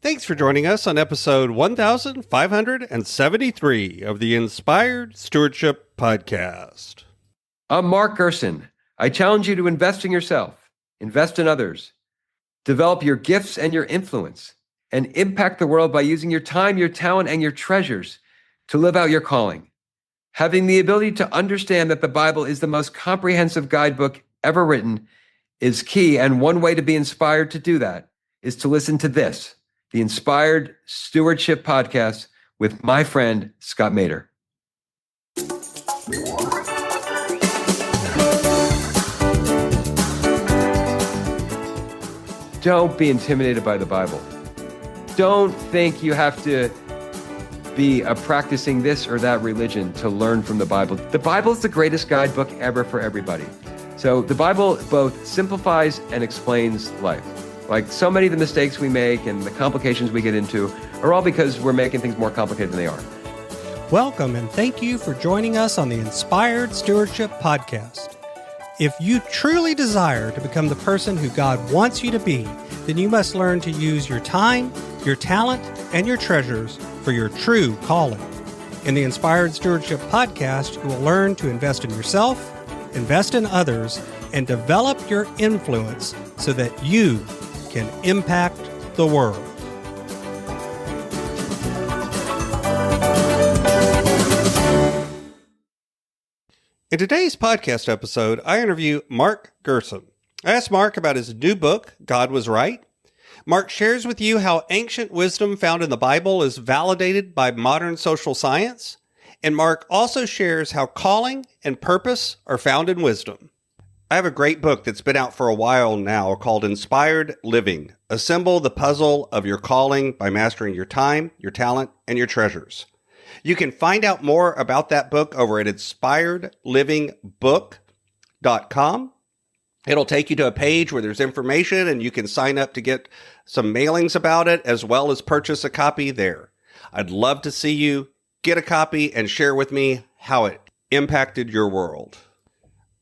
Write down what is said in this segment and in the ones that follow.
Thanks for joining us on episode 1573 of the Inspired Stewardship Podcast. I'm Mark Gerson. I challenge you to invest in yourself, invest in others, develop your gifts and your influence, and impact the world by using your time, your talent, and your treasures to live out your calling. Having the ability to understand that the Bible is the most comprehensive guidebook ever written is key, and one way to be inspired to do that is to listen to this, the Inspired Stewardship Podcast with my friend, Scott Mader. Don't be intimidated by the Bible. Don't think you have to be practicing this or that religion to learn from the Bible. The Bible is the greatest guidebook ever for everybody. So the Bible both simplifies and explains life. Like so many of the mistakes we make and the complications we get into are all because we're making things more complicated than they are. Welcome and thank you for joining us on the Inspired Stewardship Podcast. If you truly desire to become the person who God wants you to be, then you must learn to use your time, your talent, and your treasures for your true calling. In the Inspired Stewardship Podcast, you will learn to invest in yourself, invest in others, and develop your influence so that you can impact the world. In today's podcast episode, I interview Mark Gerson. I asked Mark about his new book, God Was Right. Mark shares with you how ancient wisdom found in the Bible is validated by modern social science. And Mark also shares how calling and purpose are found in wisdom. I have a great book that's been out for a while now called Inspired Living. Assemble the puzzle of your calling by mastering your time, your talent, and your treasures. You can find out more about that book over at inspiredlivingbook.com. It'll take you to a page where there's information and you can sign up to get some mailings about it as well as purchase a copy there. I'd love to see you get a copy and share with me how it impacted your world.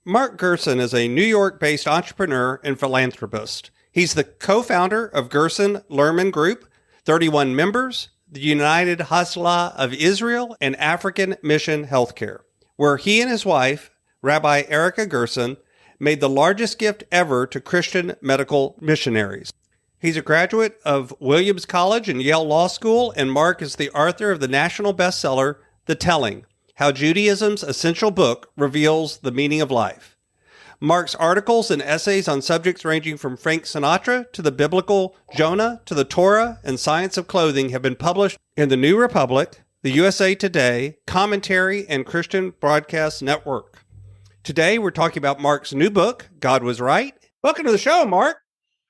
Mark Gerson is a New York-based entrepreneur and philanthropist. He's the co-founder of Gerson Lerman Group, 31 members, the United Haslah of Israel, and African Mission Healthcare, where he and his wife, Rabbi Erica Gerson, made the largest gift ever to Christian medical missionaries. He's a graduate of Williams College and Yale Law School, and Mark is the author of the national bestseller, The Telling, How Judaism's Essential Book Reveals the Meaning of Life. Mark's articles and essays on subjects ranging from Frank Sinatra to the biblical Jonah to the Torah and science of clothing have been published in the New Republic, the USA Today, Commentary, and Christian Broadcast Network. Today, we're talking about Mark's new book, God Was Right. Welcome to the show, Mark.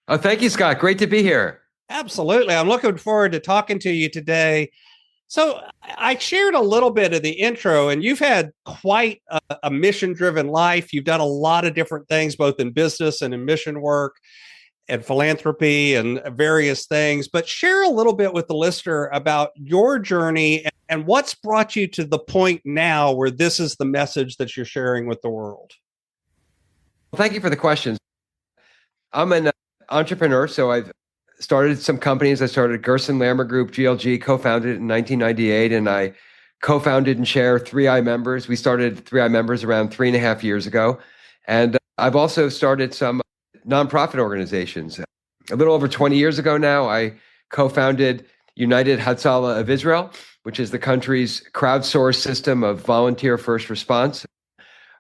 Oh, thank you, Scott. Great to be here. Absolutely. I'm looking forward to talking to you today. So I shared a little bit of the intro, and you've had quite a mission-driven life. You've done a lot of different things, both in business and in mission work and philanthropy and various things. But share a little bit with the listener about your journey and what's brought you to the point now where this is the message that you're sharing with the world. Well, thank you for the questions. I'm an entrepreneur, so I've started some companies. I started Gerson Lerman Group, GLG, co-founded it in 1998, and I co-founded and chair 3i Members. We started 3i Members around 3.5 years ago. And I've also started some nonprofit organizations. A little over 20 years ago now, I co-founded United Haslah of Israel, which is the country's crowdsourced system of volunteer first response.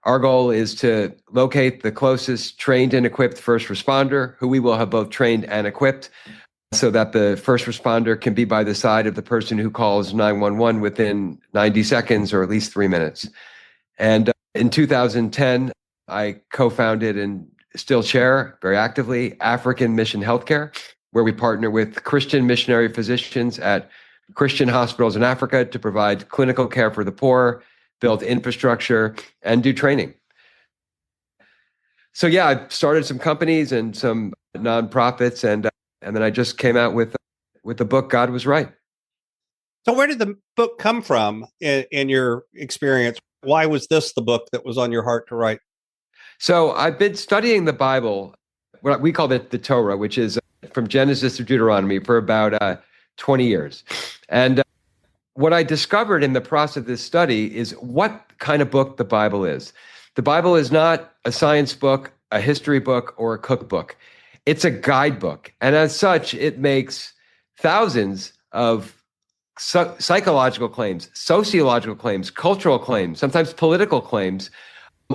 Our goal is to locate the closest trained and equipped first responder, who we will have both trained and equipped, so that the first responder can be by the side of the person who calls 911 within 90 seconds or at least 3 minutes. And in 2010, I co-founded and still chair very actively African Mission Healthcare, where we partner with Christian missionary physicians at Christian hospitals in Africa to provide clinical care for the poor, build infrastructure, and do training. So yeah, I started some companies and some nonprofits, and then I just came out with the book, God Was Right. So where did the book come from in your experience? Why was this the book that was on your heart to write? So I've been studying the Bible, what we call it the Torah, which is from Genesis to Deuteronomy, for about 20 years. And what I discovered in the process of this study is what kind of book the Bible is. The Bible is not a science book, a history book, or a cookbook. It's a guidebook. And as such, it makes thousands of psychological claims, sociological claims, cultural claims, sometimes political claims,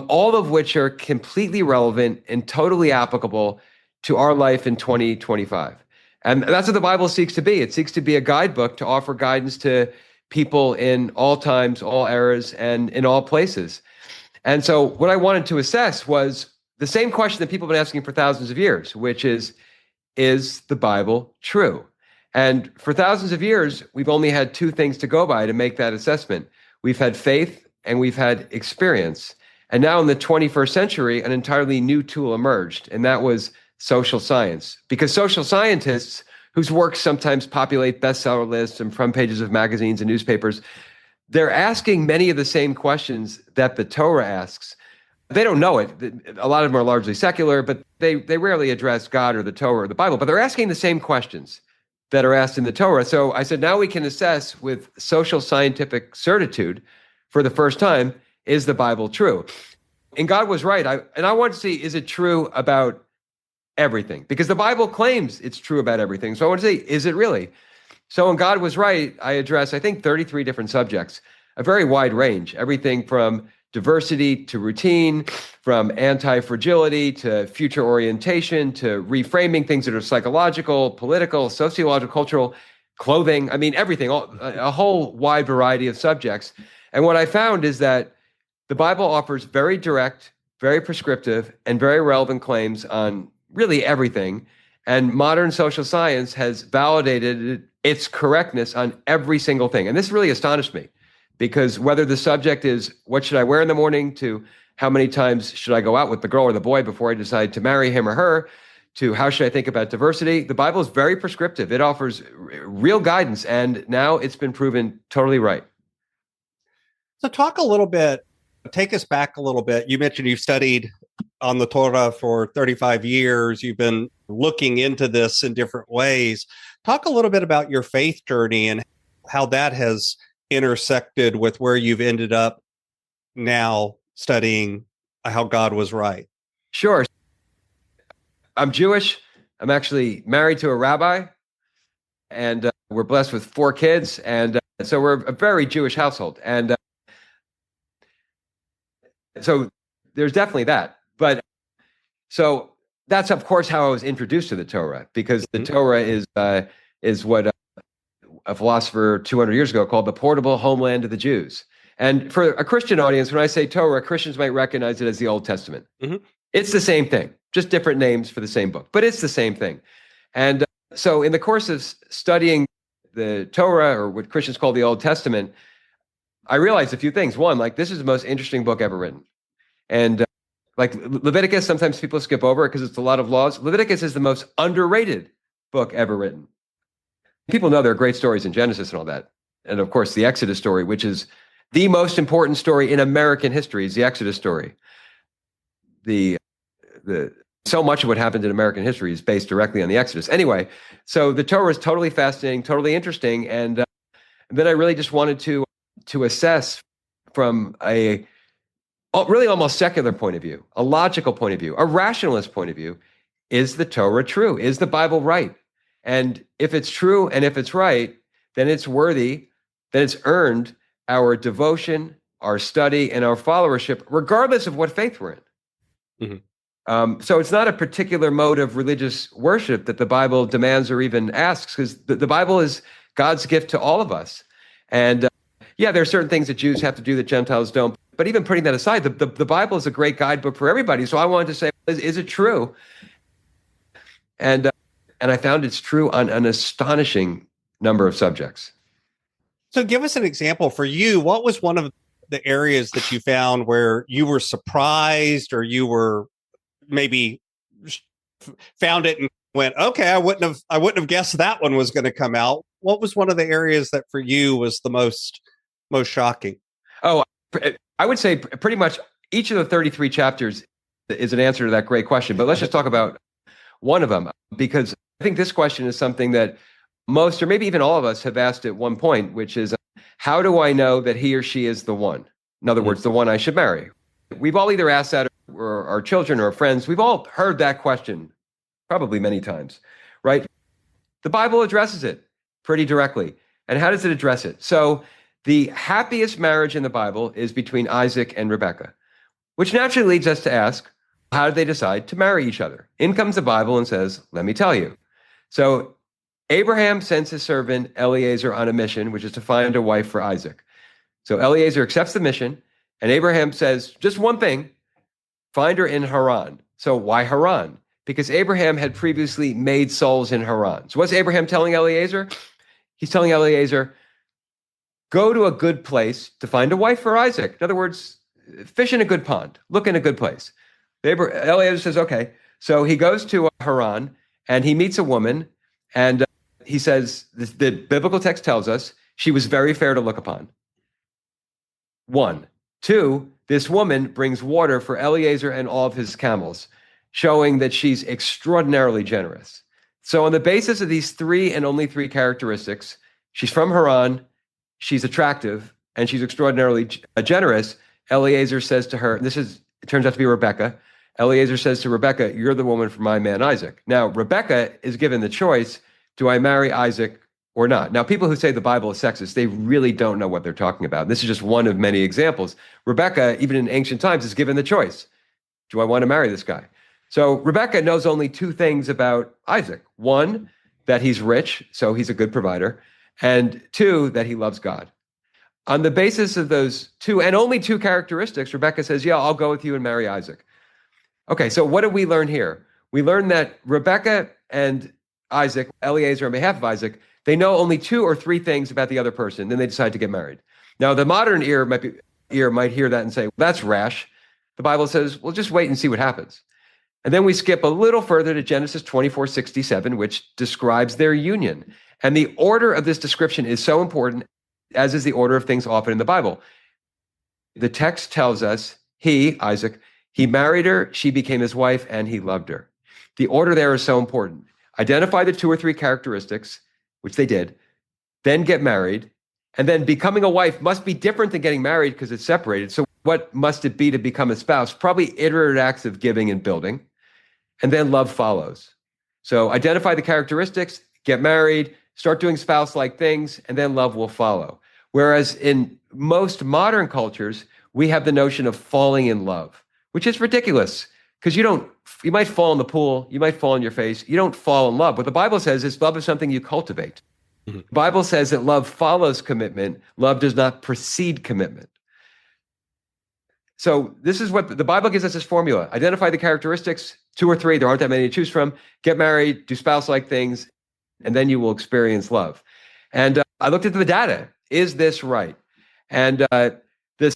all of which are completely relevant and totally applicable to our life in 2025. And that's what the Bible seeks to be. It seeks to be a guidebook to offer guidance to people in all times, all eras, and in all places. And so what I wanted to assess was the same question that people have been asking for thousands of years, which is the Bible true? And for thousands of years, we've only had two things to go by to make that assessment. We've had faith and we've had experience. And now in the 21st century, an entirely new tool emerged, and that was social science. Because social scientists, whose works sometimes populate bestseller lists and front pages of magazines and newspapers, they're asking many of the same questions that the Torah asks. They don't know it. A lot of them are largely secular, but they rarely address God or the Torah or the Bible, but they're asking the same questions that are asked in the Torah. So I said, now we can assess with social scientific certitude for the first time, is the Bible true? And God was right. I want to see, is it true about everything? Because the Bible claims it's true about everything. So I want to say, is it really? So when God was right, I addressed, I think, 33 different subjects, a very wide range, everything from diversity to routine, from anti-fragility to future orientation to reframing things that are psychological, political, sociological, cultural, clothing. I mean, everything, a whole wide variety of subjects. And what I found is that the Bible offers very direct, very prescriptive, and very relevant claims on really everything. And modern social science has validated its correctness on every single thing. And this really astonished me, because whether the subject is what should I wear in the morning to how many times should I go out with the girl or the boy before I decide to marry him or her, to how should I think about diversity, the Bible is very prescriptive. It offers real guidance, and now it's been proven totally right. So talk a little bit, take us back a little bit. You mentioned you've studied on the Torah for 35 years. You've been looking into this in different ways. Talk a little bit about your faith journey and how that has intersected with where you've ended up now studying how God was right. Sure. I'm Jewish. I'm actually married to a rabbi, and we're blessed with 4 kids. And so we're a very Jewish household. And so there's definitely that. But so that's, of course, how I was introduced to the Torah, because the Torah is what a philosopher 200 years ago called the portable homeland of the Jews. And for a Christian audience, when I say Torah, Christians might recognize it as the Old Testament. Mm-hmm. It's the same thing, just different names for the same book, but it's the same thing. And so in the course of studying the Torah, or what Christians call the Old Testament, I realized a few things. One, like, this is the most interesting book ever written. And like Leviticus, sometimes people skip over it because it's a lot of laws. Leviticus is the most underrated book ever written. People know there are great stories in Genesis and all that. And of course, the Exodus story, which is the most important story in American history, is the Exodus story. So much of what happened in American history is based directly on the Exodus. Anyway, so the Torah is totally fascinating, totally interesting. And then I really just wanted to assess from a really almost secular point of view, a logical point of view, a rationalist point of view, is the Torah true? Is the Bible right? And if it's true and if it's right, then it's worthy, then it's earned our devotion, our study, and our followership, regardless of what faith we're in. Mm-hmm. So it's not a particular mode of religious worship that the Bible demands or even asks, because the Bible is God's gift to all of us. And yeah, there are certain things that Jews have to do that Gentiles don't. But even putting that aside, the Bible is a great guidebook for everybody. So I wanted to say, is it true? And I found it's true on an astonishing number of subjects. So give us an example for you. What was one of the areas that you found where you were surprised, or you were maybe found it and went, okay, I wouldn't have guessed that one was going to come out? What was one of the areas that for you was the most shocking? Oh, I would say pretty much each of the 33 chapters is an answer to that great question. But let's just talk about one of them, because I think this question is something that most, or maybe even all of us, have asked at one point, which is, how do I know that he or she is the one? In other words, the one I should marry. We've all either asked that, or our children or our friends. We've all heard that question probably many times, right? The Bible addresses it pretty directly. And how does it address it? So the happiest marriage in the Bible is between Isaac and Rebekah, which naturally leads us to ask, how did they decide to marry each other? In comes the Bible and says, let me tell you. So Abraham sends his servant Eliezer on a mission, which is to find a wife for Isaac. So Eliezer accepts the mission, and Abraham says, just one thing, find her in Haran. So why Haran? Because Abraham had previously made souls in Haran. So what's Abraham telling Eliezer? He's telling Eliezer, go to a good place to find a wife for Isaac. In other words, fish in a good pond, look in a good place. Eliezer says, okay. So he goes to Haran, and he meets a woman, and he says, the biblical text tells us she was very fair to look upon. 1. 2, this woman brings water for Eliezer and all of his camels, showing that she's extraordinarily generous. So on the basis of these 3 and only 3 characteristics, she's from Haran, she's attractive, and she's extraordinarily generous. Eliezer says to her, it turns out to be Rebekah. Eliezer says to Rebekah, you're the woman for my man Isaac. Now, Rebekah is given the choice, do I marry Isaac or not? Now, people who say the Bible is sexist, they really don't know what they're talking about. This is just one of many examples. Rebekah, even in ancient times, is given the choice. Do I want to marry this guy? So Rebekah knows only 2 things about Isaac. 1, that he's rich, so he's a good provider. And 2, that he loves God. On the basis of those 2 and only 2 characteristics, Rebekah says, yeah, I'll go with you and marry Isaac. Okay, so what did we learn here? We learned that Rebekah and Isaac, Eliezer on behalf of Isaac, they know only 2 or 3 things about the other person, then they decide to get married. Now, the modern ear might hear that and say, well, that's rash. The Bible says, well, just wait and see what happens. And then we skip a little further to Genesis 24:67, which describes their union. And the order of this description is so important, as is the order of things often in the Bible. The text tells us he, Isaac, he married her, she became his wife, and he loved her. The order there is so important. Identify the 2 or 3 characteristics, which they did, then get married, and then becoming a wife must be different than getting married because it's separated. So what must it be to become a spouse? Probably iterative acts of giving and building, and then love follows. So identify the characteristics, get married, start doing spouse-like things, and then love will follow. Whereas in most modern cultures, we have the notion of falling in love, which is ridiculous because you might fall in the pool, you might fall on your face, you don't fall in love. What the Bible says is love is something you cultivate. Mm-hmm. The Bible says that love follows commitment, love does not precede commitment. So this is what the Bible gives us this formula. Identify the characteristics, 2 or 3, there aren't that many to choose from, get married, do spouse-like things, and then you will experience love. And I looked into the data. Is this right? And this,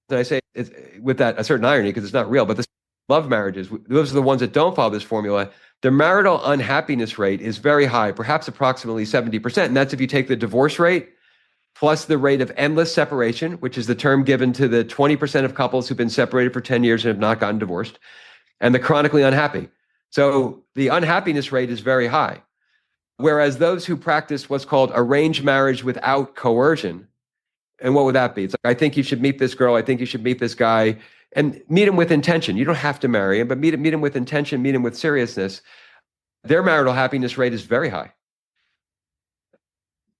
and I say it with that a certain irony because it's not real, but this love marriages, those are the ones that don't follow this formula. The marital unhappiness rate is very high, perhaps approximately 70%. And that's if you take the divorce rate plus the rate of endless separation, which is the term given to the 20% of couples who've been separated for 10 years and have not gotten divorced, and the chronically unhappy. So the unhappiness rate is very high. Whereas those who practice what's called arranged marriage without coercion, and what would that be? It's like, I think you should meet this girl, I think you should meet this guy, and meet him with intention. You don't have to marry him, but meet him with intention, meet him with seriousness. Their marital happiness rate is very high.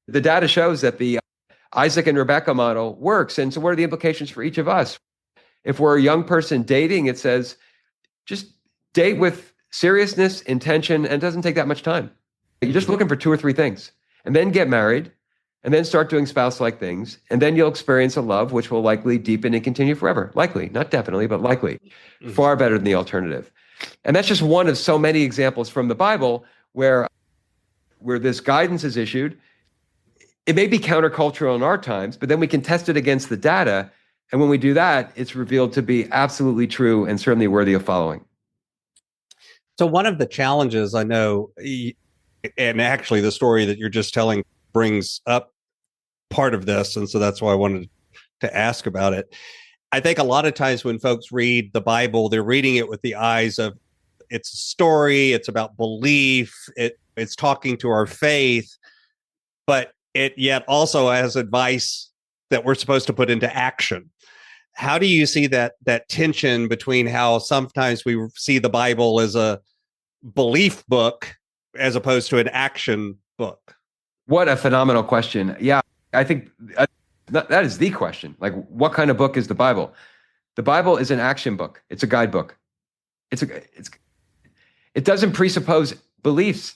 The data shows that the Isaac and Rebekah model works. And so what are the implications for each of us? If we're a young person dating, it says, just date with seriousness, intention, and it doesn't take that much time. You're just looking for 2 or 3 things, and then get married, and then start doing spouse-like things, and then you'll experience a love which will likely deepen and continue forever. Likely, not definitely, but likely. Far better than the alternative. And that's just one of so many examples from the Bible where this guidance is issued. It may be countercultural in our times, but then we can test it against the data, and when we do that, it's revealed to be absolutely true and certainly worthy of following. So one of the challenges I know, and actually the story that you're just telling brings up part of this, and so that's why I wanted to ask about it. I think a lot of times when folks read the Bible, they're reading it with the eyes of it's a story, it's about belief, it's talking to our faith. but it yet also has advice that we're supposed to put into action. How do you see that tension between how sometimes we see the Bible as a belief book as opposed to an action book? What a phenomenal question. Yeah, I think that is the question. Like, what kind of book is the Bible? The Bible is an action book. It's a guidebook. It doesn't presuppose beliefs.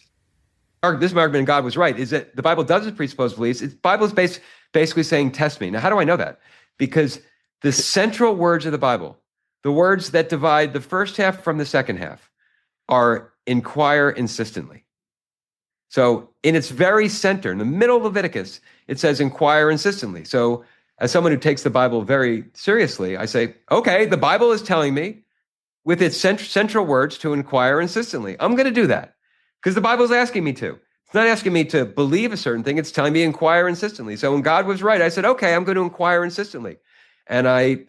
This argument, God was right, is that the Bible doesn't presuppose beliefs. The Bible is basically saying, test me. Now, how do I know that? Because the central words of the Bible, the words that divide the first half from the second half, are inquire insistently. So in its very center, in the middle of Leviticus, it says inquire insistently. So as someone who takes the Bible very seriously, I say, okay, the Bible is telling me with its central words to inquire insistently. I'm going to do that because the Bible is asking me to. It's not asking me to believe a certain thing. It's telling me inquire insistently. So when God was right, I said, okay, I'm going to inquire insistently. And I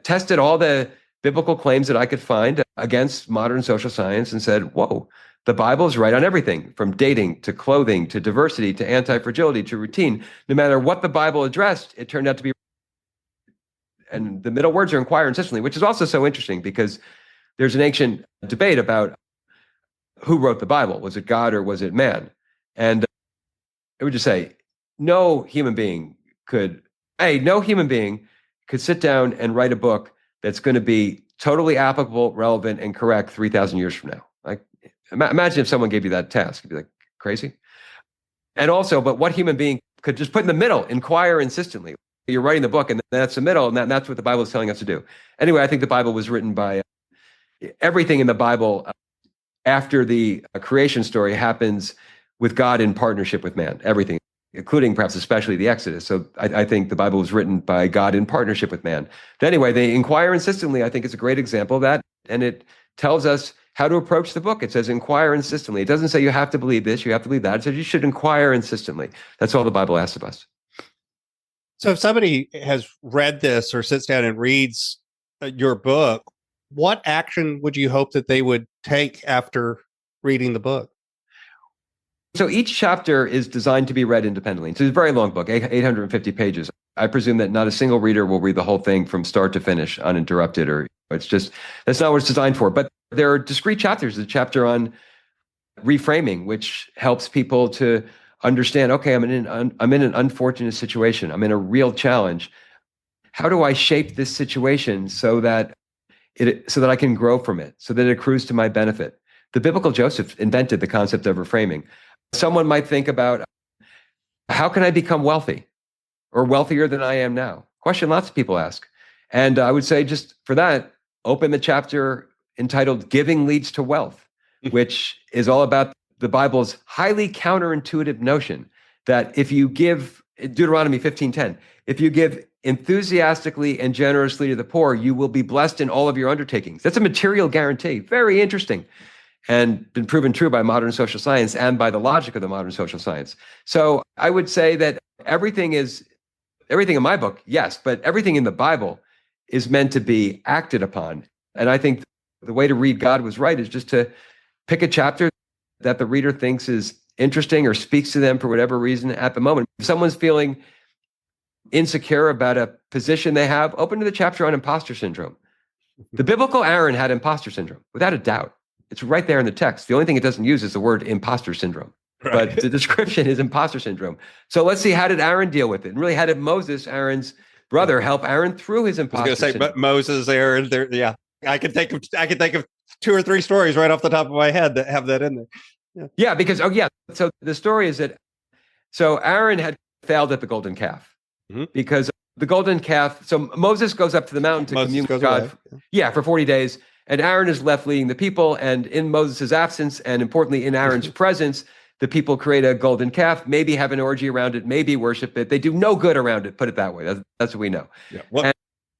tested all the biblical claims that I could find against modern social science and said, whoa, the Bible is right on everything from dating to clothing to diversity to anti-fragility to routine. No matter what the Bible addressed, it turned out to be. And the middle words are inquire insistently, which is also so interesting because there's an ancient debate about who wrote the Bible. Was it God or was it man? And I would just say, no human being could sit down and write a book that's going to be totally applicable, relevant, and correct 3,000 years from now. Like, imagine if someone gave you that task. You'd be like, crazy. And also, but what human being could just put in the middle, inquire insistently? You're writing the book, and that's the middle, and that's what the Bible is telling us to do. Anyway, I think the Bible was written by everything in the Bible after the creation story happens with God in partnership with man, everything, including perhaps especially the Exodus. So I think the Bible was written by God in partnership with man. But anyway, they inquire insistently, I think is a great example of that. And it tells us how to approach the book. It says inquire insistently. It doesn't say you have to believe this, you have to believe that. It says you should inquire insistently. That's all the Bible asks of us. So if somebody has read this or sits down and reads your book, what action would you hope that they would take after reading the book? So each chapter is designed to be read independently. It's a very long book, 850 pages. I presume that not a single reader will read the whole thing from start to finish uninterrupted, or it's just, that's not what it's designed for. But there are discrete chapters. There's a chapter on reframing, which helps people to understand, okay, I'm in an unfortunate situation. I'm in a real challenge. How do I shape this situation so that I can grow from it, so that it accrues to my benefit? The biblical Joseph invented the concept of reframing. Someone might think about, how can I become wealthy or wealthier than I am now? Question lots of people ask. And I would say, just for that, open the chapter entitled Giving Leads to Wealth, which is all about the Bible's highly counterintuitive notion that if you give, Deuteronomy 15:10, if you give enthusiastically and generously to the poor, you will be blessed in all of your undertakings. That's a material guarantee. Very interesting. And been proven true by modern social science and by the logic of the modern social science. So I would say that everything in my book, yes, but everything in the Bible is meant to be acted upon. And I think the way to read God Was Right is just to pick a chapter that the reader thinks is interesting or speaks to them for whatever reason at the moment. If someone's feeling insecure about a position they have, open to the chapter on imposter syndrome. The biblical Aaron had imposter syndrome, without a doubt. It's right there in the text. The only thing it doesn't use is the word imposter syndrome. Right. But the description is imposter syndrome. So let's see, how did Aaron deal with it? And really, how did Moses, Aaron's brother, help Aaron through his imposter syndrome? I was going to say, Moses, Aaron, yeah. I can think of 2 or 3 stories right off the top of my head that have that in there. Yeah, because, so the story is that, so Aaron had failed at the golden calf because the golden calf, so Moses goes up to the mountain to commune with God. For 40 days. And Aaron is left leading the people. And in Moses' absence, and importantly, in Aaron's presence, the people create a golden calf, maybe have an orgy around it, maybe worship it. They do no good around it, put it that way. That's what we know. Yeah.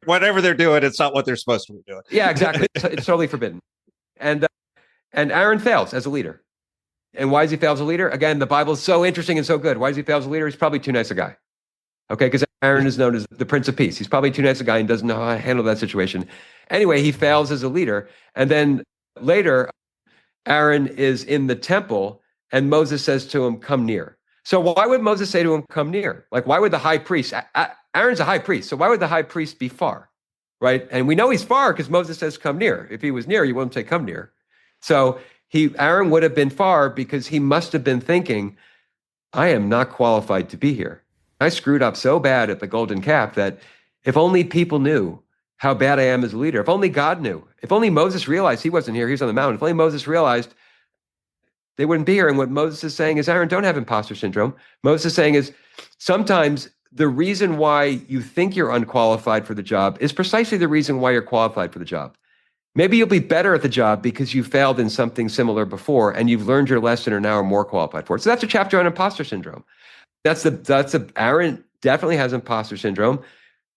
Whatever they're doing, it's not what they're supposed to be doing. Yeah, exactly. It's totally forbidden. And Aaron fails as a leader. And why does he fail as a leader? Again, the Bible is so interesting and so good. Why does he fail as a leader? He's probably too nice a guy. Okay, because Aaron is known as the Prince of Peace. He's probably too nice a guy and doesn't know how to handle that situation. Anyway, he fails as a leader. And then later, Aaron is in the temple and Moses says to him, come near. So why would Moses say to him, come near? Like, why would the high priest, Aaron's a high priest, so why would the high priest be far, right? And we know he's far because Moses says, come near. If he was near, you wouldn't say, come near. So Aaron would have been far because he must have been thinking, I am not qualified to be here. I screwed up so bad at the golden calf that if only people knew how bad I am as a leader, if only God knew, if only Moses realized he wasn't here, he was on the mountain, if only Moses realized they wouldn't be here. And what Moses is saying is, Aaron, don't have imposter syndrome. Moses is saying is, sometimes the reason why you think you're unqualified for the job is precisely the reason why you're qualified for the job. Maybe you'll be better at the job because you failed in something similar before and you've learned your lesson and now are more qualified for it. So that's a chapter on imposter syndrome. Aaron definitely has imposter syndrome.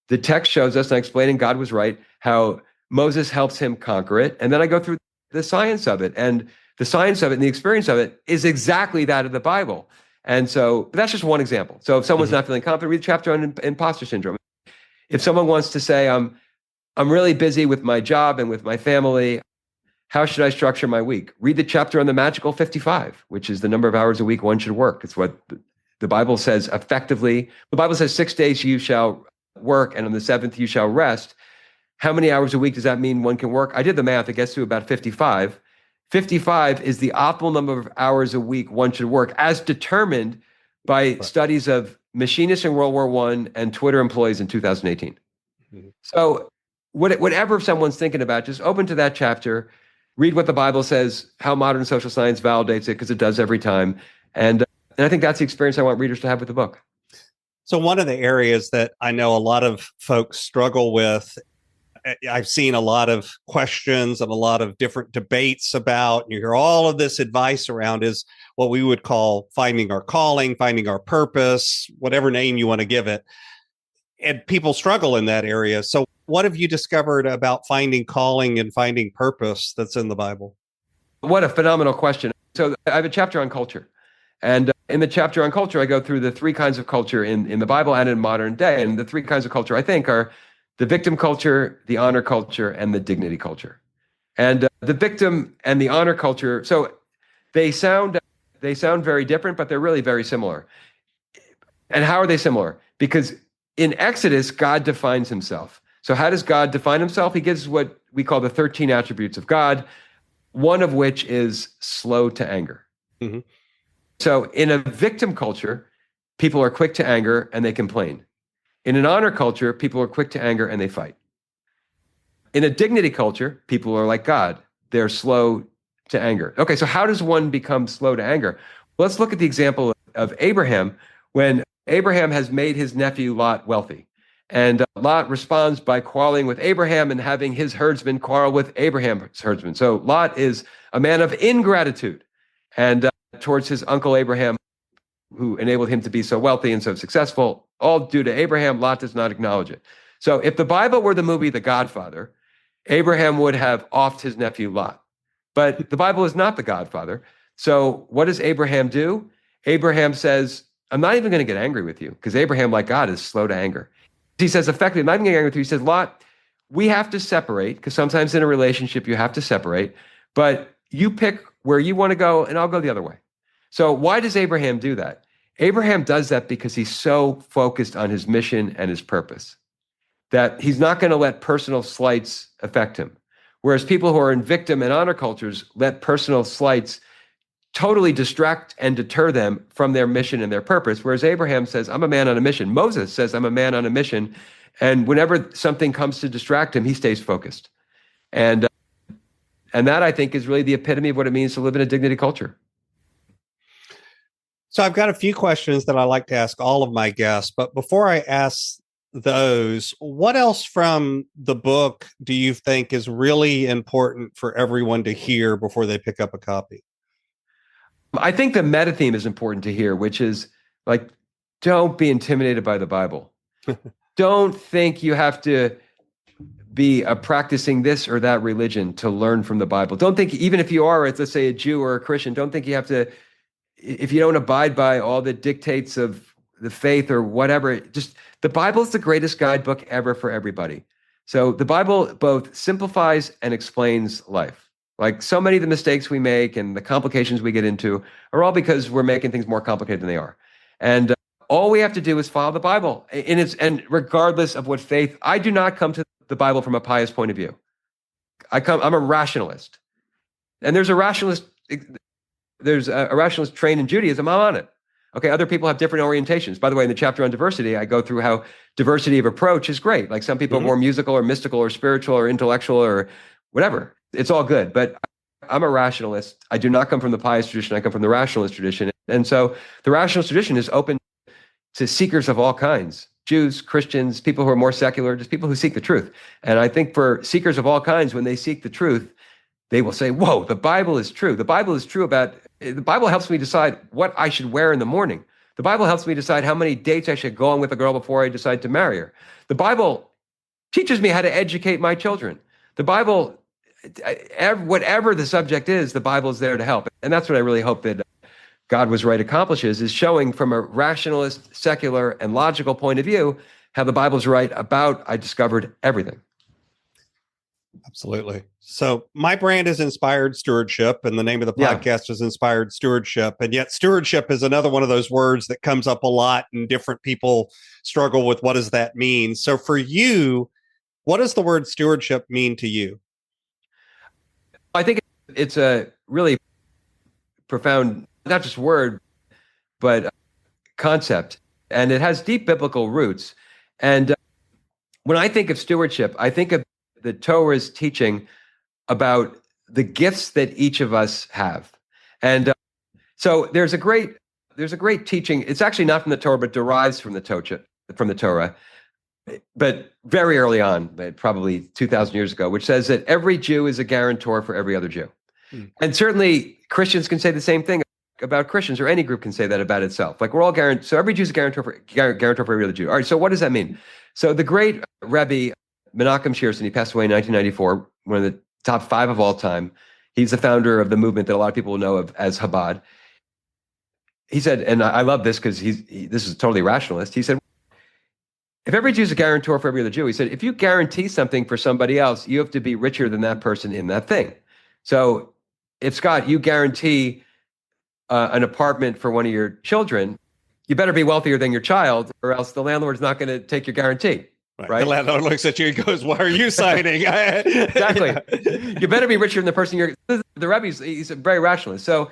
The text shows us, and I explained, and God was right, how Moses helps him conquer it. And then I go through the science of it. And the science of it and the experience of it is exactly that of the Bible. And so that's just one example. So if someone's not feeling confident, read the chapter on imposter syndrome. If someone wants to say, I'm really busy with my job and with my family, how should I structure my week? Read the chapter on the magical 55, which is the number of hours a week one should work. It's what the Bible says effectively. The Bible says 6 days you shall work, and on the seventh you shall rest. How many hours a week does that mean one can work? I did the math. It gets to about 55. 55 is the optimal number of hours a week one should work, as determined by studies of machinists in World War I and Twitter employees in 2018. Mm-hmm. So whatever someone's thinking about, just open to that chapter, read what the Bible says, how modern social science validates it, because it does every time. And I think that's the experience I want readers to have with the book. So one of the areas that I know a lot of folks struggle with, I've seen a lot of questions and a lot of different debates about, and you hear all of this advice around, is what we would call finding our calling, finding our purpose, whatever name you want to give it. And people struggle in that area. So what have you discovered about finding calling and finding purpose that's in the Bible? What a phenomenal question. So I have a chapter on culture. And in the chapter on culture, I go through the three kinds of culture in the Bible and in modern day. And the three kinds of culture, I think, are the victim culture, the honor culture, and the dignity culture. And the victim and the honor culture, so they sound very different, but they're really very similar. And how are they similar? Because in Exodus, God defines himself. So how does God define himself? He gives what we call the 13 attributes of God, one of which is slow to anger. Mm-hmm. So in a victim culture, people are quick to anger and they complain. In an honor culture, people are quick to anger and they fight. In a dignity culture, people are like God. They're slow to anger. Okay, so how does one become slow to anger? Well, let's look at the example of Abraham when Abraham has made his nephew Lot wealthy. And Lot responds by quarreling with Abraham and having his herdsmen quarrel with Abraham's herdsmen. So Lot is a man of ingratitude. And towards his uncle Abraham, who enabled him to be so wealthy and so successful, all due to Abraham, Lot does not acknowledge it. So if the Bible were the movie The Godfather, Abraham would have offed his nephew Lot. But the Bible is not The Godfather. So what does Abraham do? Abraham says, I'm not even going to get angry with you, because Abraham, like God, is slow to anger. He says, effectively, I'm not even getting angry with you. He says, Lot, we have to separate, because sometimes in a relationship you have to separate, but you pick where you want to go and I'll go the other way. So why does Abraham do that? Abraham does that because he's so focused on his mission and his purpose that he's not going to let personal slights affect him. Whereas people who are in victim and honor cultures let personal slights totally distract and deter them from their mission and their purpose. Whereas Abraham says, I'm a man on a mission. Moses says, I'm a man on a mission. And whenever something comes to distract him, he stays focused. And that, I think, is really the epitome of what it means to live in a dignity culture. So I've got a few questions that I like to ask all of my guests, but before I ask those, what else from the book do you think is really important for everyone to hear before they pick up a copy? I think the meta theme is important to hear, which is like, don't be intimidated by the Bible. Don't think you have to be practicing this or that religion to learn from the Bible. Don't think, even if you are, let's say, a Jew or a Christian, don't think you have to, if you don't abide by all the dictates of the faith or whatever, just the Bible is the greatest guidebook ever for everybody. So the Bible both simplifies and explains life. Like so many of the mistakes we make and the complications we get into are all because we're making things more complicated than they are. And all we have to do is follow the Bible. And regardless of what faith, I do not come to the Bible from a pious point of view. I'm a rationalist. And there's a rationalist trained in Judaism. I'm on it. Okay, other people have different orientations. By the way, in the chapter on diversity, I go through how diversity of approach is great. Like some people are more musical or mystical or spiritual or intellectual or whatever. It's all good. But I'm a rationalist. I do not come from the pious tradition. I come from the rationalist tradition. And so the rationalist tradition is open to seekers of all kinds, Jews, Christians, people who are more secular, just people who seek the truth. And I think for seekers of all kinds, when they seek the truth, they will say, whoa, the Bible is true. The Bible helps me decide what I should wear in the morning. The Bible helps me decide how many dates I should go on with a girl before I decide to marry her. The Bible teaches me how to educate my children. The Bible, whatever the subject is, the Bible is there to help. And that's what I really hope that God Was Right accomplishes, is showing from a rationalist, secular, and logical point of view how the Bible's right about, I discovered everything. Absolutely. So my brand is Inspired Stewardship, and the name of the podcast is Inspired Stewardship. And yet stewardship is another one of those words that comes up a lot, and different people struggle with what does that mean. So for you, what does the word stewardship mean to you? I think it's a really profound, not just word, but concept. And it has deep biblical roots. And when I think of stewardship, I think of the Torah's teaching about the gifts that each of us have. And so there's a great teaching. It's actually not from the Torah, but derives from the Torah, but very early on, probably 2,000 years ago, which says that every Jew is a guarantor for every other Jew. And certainly Christians can say the same thing about Christians, or any group can say that about itself. Like we're all guarantor. So every Jew is a guarantor for every other Jew. All right. So what does that mean? So the great Rebbe Mark Gerson, he passed away in 1994, one of the top 5 of all time. He's the founder of the movement that a lot of people will know of as Chabad. He said, and I love this because this is totally rationalist. He said, if every Jew is a guarantor for every other Jew, he said, if you guarantee something for somebody else, you have to be richer than that person in that thing. So if, Scott, you guarantee an apartment for one of your children, you better be wealthier than your child, or else the landlord's not going to take your guarantee. Right. The landlord looks at you and goes, "Why are you signing?" Exactly. You better be richer than the person you're. The Rebbe, he's a very rationalist. So,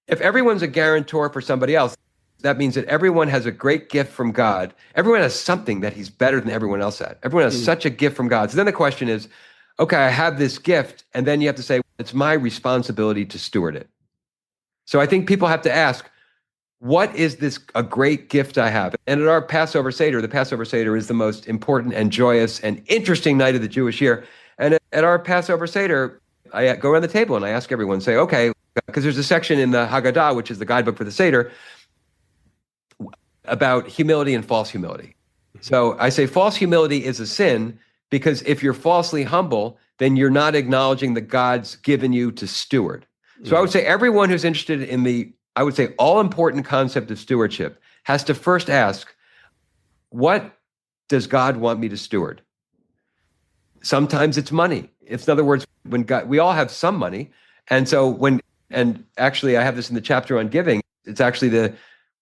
if everyone's a guarantor for somebody else, that means that everyone has a great gift from God. Everyone has something that he's better than everyone else at. Everyone has such a gift from God. So then the question is, okay, I have this gift, and then you have to say, it's my responsibility to steward it. So I think people have to ask, what is a great gift I have? And at our Passover Seder, the Passover Seder is the most important and joyous and interesting night of the Jewish year. And at our Passover Seder, I go around the table and I ask everyone, say, okay, because there's a section in the Haggadah, which is the guidebook for the Seder, about humility and false humility. So I say false humility is a sin because if you're falsely humble, then you're not acknowledging that God's given you to steward. So I would say everyone who's interested in the all-important concept of stewardship has to first ask, what does God want me to steward? Sometimes it's money. It's, in other words, we all have some money. And so and actually I have this in the chapter on giving, it's actually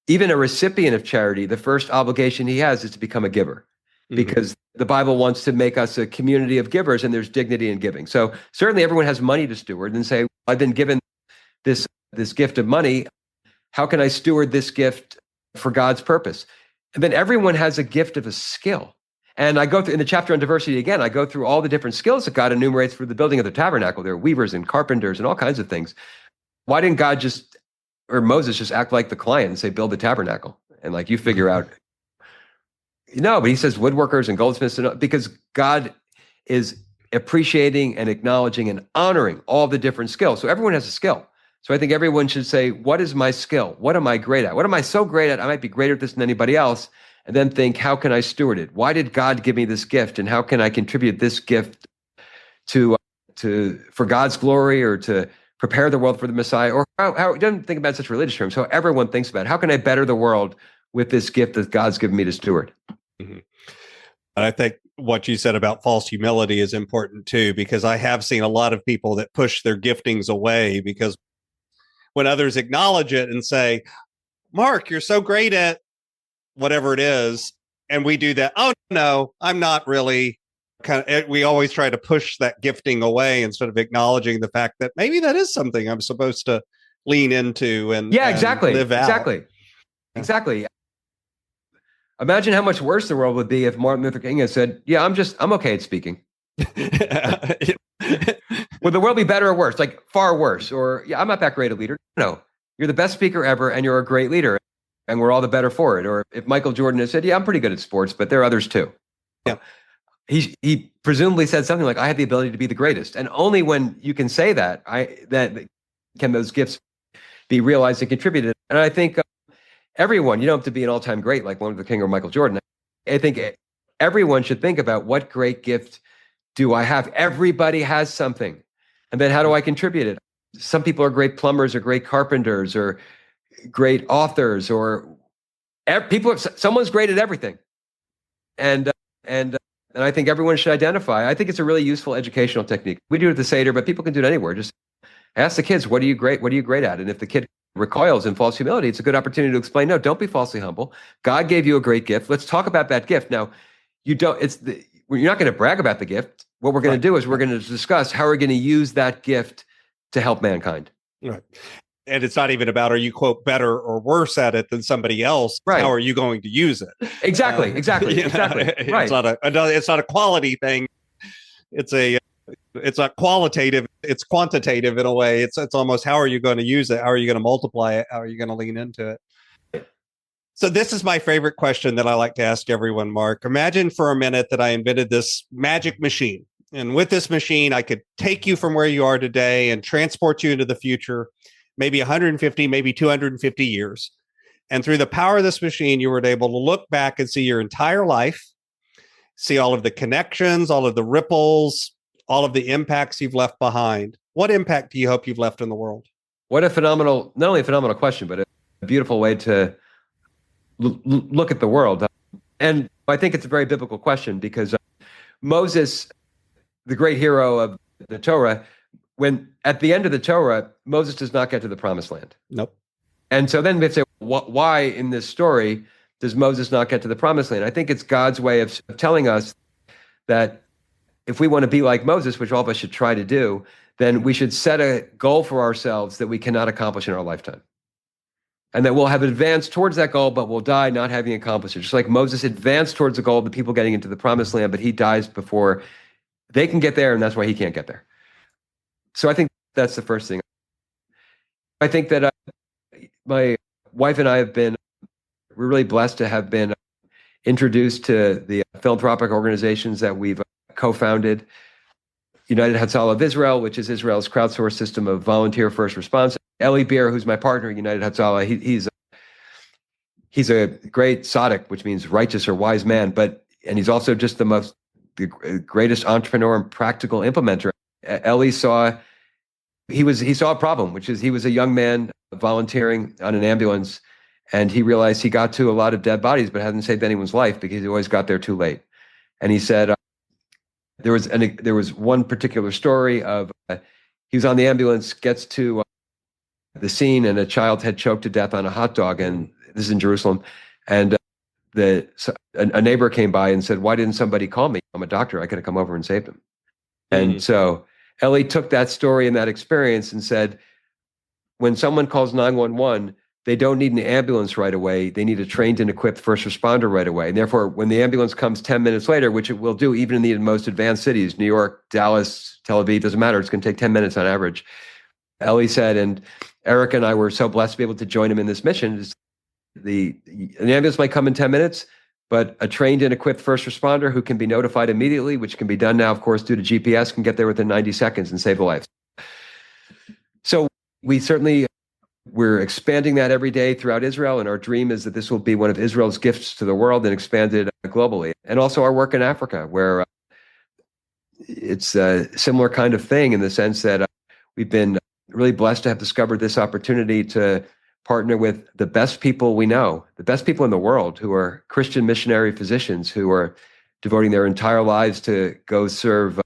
even a recipient of charity, the first obligation he has is to become a giver. Because the Bible wants to make us a community of givers, and there's dignity in giving. So certainly everyone has money to steward, and say, I've been given this gift of money. How can I steward this gift for God's purpose? And then everyone has a gift of a skill. And I go through, in the chapter on diversity again, I go through all the different skills that God enumerates for the building of the tabernacle. There are weavers and carpenters and all kinds of things. Why didn't God or Moses just act like the client and say, build the tabernacle? And like, you figure out. No, but he says woodworkers and goldsmiths, because God is appreciating and acknowledging and honoring all the different skills. So everyone has a skill. So I think everyone should say, what is my skill? What am I great at? What am I so great at? I might be greater at this than anybody else. And then think, how can I steward it? Why did God give me this gift? And how can I contribute this gift for God's glory, or to prepare the world for the Messiah? Or how don't think about such religious terms. So everyone thinks about, how can I better the world with this gift that God's given me to steward? And I think what you said about false humility is important too, because I have seen a lot of people that push their giftings away, because when others acknowledge it and say, Mark, you're so great at whatever it is. And we do that. Oh, no, I'm not really. We always try to push that gifting away instead of acknowledging the fact that maybe that is something I'm supposed to lean into and exactly, live out. Exactly. Imagine how much worse the world would be if Martin Luther King had said, "Yeah, I'm okay at speaking." Would the world be better or worse? Like far worse? Or yeah, I'm not that great a leader. No, you're the best speaker ever, and you're a great leader, and we're all the better for it. Or if Michael Jordan had said, "Yeah, I'm pretty good at sports, but there are others too." Yeah. He presumably said something like, "I have the ability to be the greatest," and only when you can say that, that can those gifts be realized and contributed. And I think everyone, you don't have to be an all-time great like Martin Luther King or Michael Jordan. I think everyone should think about what great gift do I have? Everybody has something, and then how do I contribute it? Some people are great plumbers or great carpenters or great authors, or someone's great at everything, and I think everyone should identify. I think it's a really useful educational technique. We do it at the Seder, but people can do it anywhere. Just ask the kids, what are you great at? And if the kid recoils in false humility, it's a good opportunity to explain, no, don't be falsely humble. God gave you a great gift. Let's talk about that gift. Now, you're not going to brag about the gift. What we're going to do is we're going to discuss how we're going to use that gift to help mankind. Right. And it's not even about, are you, quote, better or worse at it than somebody else? Right. How are you going to use it? Exactly. Right. It's not a quality thing. It's not qualitative. It's quantitative in a way. It's almost, how are you going to use it? How are you going to multiply it? How are you going to lean into it? So this is my favorite question that I like to ask everyone, Mark. Imagine for a minute that I invented this magic machine. And with this machine, I could take you from where you are today and transport you into the future, maybe 150, maybe 250 years. And through the power of this machine, you were able to look back and see your entire life, see all of the connections, all of the ripples, all of the impacts you've left behind. What impact do you hope you've left in the world? What a phenomenal, not only a phenomenal question, but a beautiful way to look at the world. And I think it's a very biblical question because Moses, the great hero of the Torah, when at the end of the Torah, Moses does not get to the promised land. Nope. And so then we have to say, why in this story does Moses not get to the promised land? I think it's God's way of telling us that if we want to be like Moses, which all of us should try to do, then we should set a goal for ourselves that we cannot accomplish in our lifetime. And that we'll have advanced towards that goal, but we'll die not having accomplished it. Just like Moses advanced towards the goal of the people getting into the promised land, but he dies before they can get there, and that's why he can't get there. So I think that's the first thing. I think that my wife and I we're really blessed to have been introduced to the philanthropic organizations that we've co-founded. United Hatzalah of Israel, which is Israel's crowdsourced system of volunteer first response. Eli Beer, who's my partner at United Hatzalah, he's a great tzaddik, which means righteous or wise man, and he's also just the greatest entrepreneur and practical implementer. Eli saw a problem, which is he was a young man volunteering on an ambulance, and he realized he got to a lot of dead bodies, but hadn't saved anyone's life because he always got there too late. And he said there was one particular story of he was on the ambulance, gets to the scene, and a child had choked to death on a hot dog, and this is in Jerusalem, and a neighbor came by and said, "Why didn't somebody call me? I'm a doctor. I could have come over and saved him." Mm-hmm. And so Eli took that story and that experience and said, when someone calls 911, they don't need an ambulance right away. They need a trained and equipped first responder right away. And therefore, when the ambulance comes 10 minutes later, which it will do even in the most advanced cities, New York, Dallas, Tel Aviv, doesn't matter. It's going to take 10 minutes on average. Eli said, and Eric and I were so blessed to be able to join him in this mission. An ambulance might come in 10 minutes, but a trained and equipped first responder who can be notified immediately, which can be done now, of course, due to GPS, can get there within 90 seconds and save a life. So we're expanding that every day throughout Israel, and our dream is that this will be one of Israel's gifts to the world and expanded globally. And also our work in Africa, where it's a similar kind of thing in the sense that we've been really blessed to have discovered this opportunity to partner with the best people we know, the best people in the world who are Christian missionary physicians who are devoting their entire lives to go serve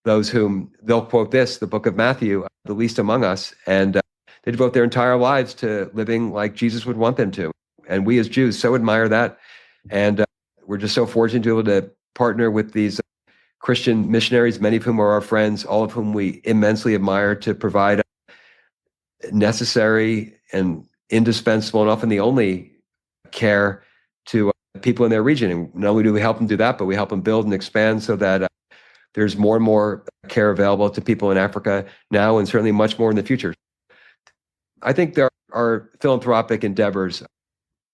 those whom they'll quote the book of Matthew, the least among us. And they devote their entire lives to living like Jesus would want them to. And we as Jews so admire that. And we're just so fortunate to be able to partner with these Christian missionaries, many of whom are our friends, all of whom we immensely admire, to provide necessary and indispensable and often the only care to people in their region. And not only do we help them do that, but we help them build and expand so that there's more and more care available to people in Africa now, and certainly much more in the future. I think our philanthropic endeavors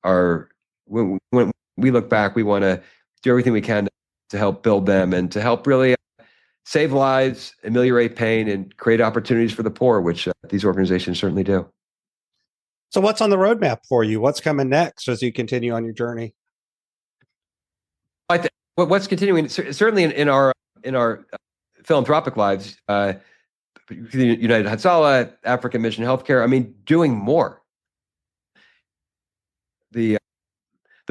are, when we look back, we want to do everything we can to help build them and to help really save lives, ameliorate pain, and create opportunities for the poor, which these organizations certainly do. So what's on the roadmap for you? What's coming next as you continue on your journey? What's continuing, certainly in our philanthropic lives, United Hatzalah, African Mission Healthcare, I mean, doing more. The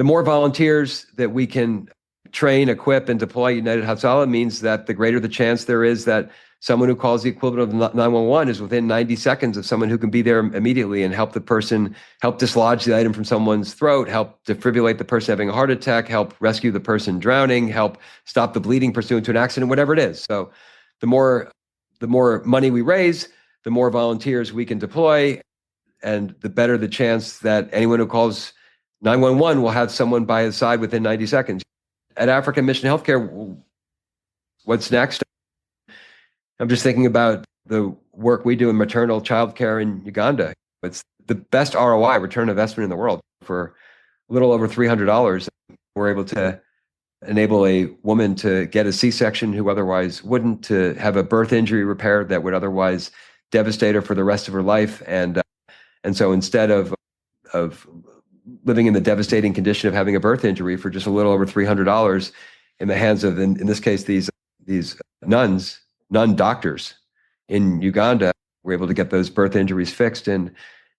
more volunteers that we can train, equip, and deploy United Hatzalah means that the greater the chance there is that someone who calls the equivalent of 911 is within 90 seconds of someone who can be there immediately and help the person, help dislodge the item from someone's throat, help defibrillate the person having a heart attack, help rescue the person drowning, help stop the bleeding pursuant to an accident, whatever it is. So the more money we raise, the more volunteers we can deploy, and the better the chance that anyone who calls 911 will have someone by his side within 90 seconds. At African Mission Healthcare, what's next? I'm just thinking about the work we do in maternal child care in Uganda. It's the best ROI, return on investment in the world. For a little over $300, we're able to enable a woman to get a C-section who otherwise wouldn't, to have a birth injury repaired that would otherwise devastate her for the rest of her life. And so instead of living in the devastating condition of having a birth injury for just a little over $300 in the hands of, in this case, these nun doctors in Uganda, were able to get those birth injuries fixed and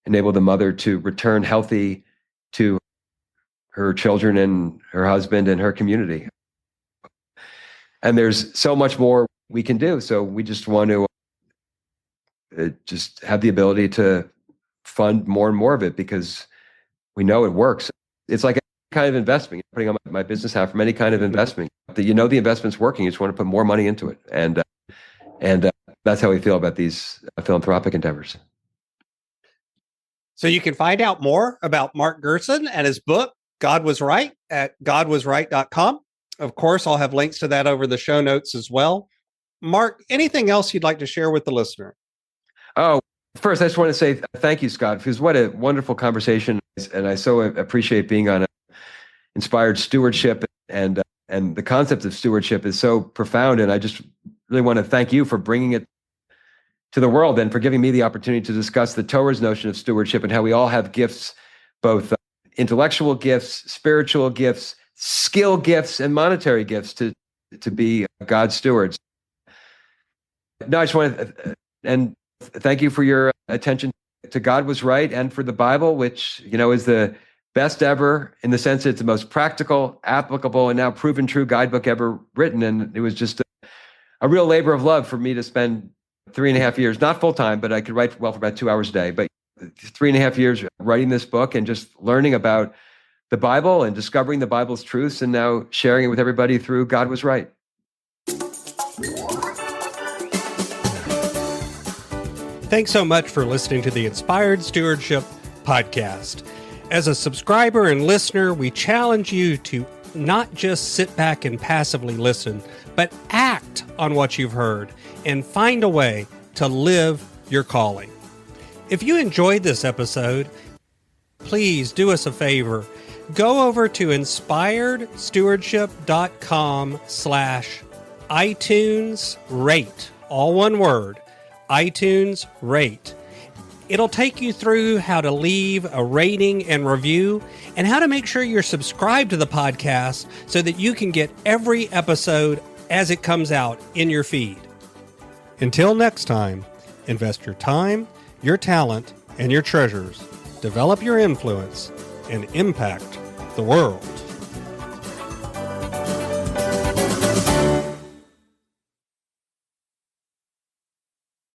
enable the mother to return healthy to her children and her husband and her community. And there's so much more we can do. So we just want to just have the ability to fund more and more of it, because we know it works. It's like any kind of investment, putting on my business hat from any kind of investment, that the investment's working, you just want to put more money into it. And that's how we feel about these philanthropic endeavors. So you can find out more about Mark Gerson and his book, God Was Right, at godwasright.com. Of course, I'll have links to that over the show notes as well. Mark, anything else you'd like to share with the listener? Oh, first, I just want to say thank you, Scott, because what a wonderful conversation. And I so appreciate being on Inspired Stewardship, and the concept of stewardship is so profound. And I just really want to thank you for bringing it to the world and for giving me the opportunity to discuss the Torah's notion of stewardship and how we all have gifts, both intellectual gifts, spiritual gifts, skill gifts, and monetary gifts to be God's stewards. No, I just want to, and thank you for your attention to God Was Right and for the Bible, which, is the best ever, in the sense that it's the most practical, applicable, and now proven true guidebook ever written. And it was just a real labor of love for me to spend 3.5 years, not full time, but I could write for about 2 hours a day, but 3.5 years writing this book and just learning about the Bible and discovering the Bible's truths, and now sharing it with everybody through God Was Right. Thanks so much for listening to the Inspired Stewardship podcast. As a subscriber and listener, we challenge you to not just sit back and passively listen, but act on what you've heard and find a way to live your calling. If you enjoyed this episode, please do us a favor. Go over to inspiredstewardship.com/iTunes rate, all one word, iTunes rate. It'll take you through how to leave a rating and review, and how to make sure you're subscribed to the podcast so that you can get every episode as it comes out in your feed. Until next time, invest your time, your talent, and your treasures. Develop your influence and impact the world.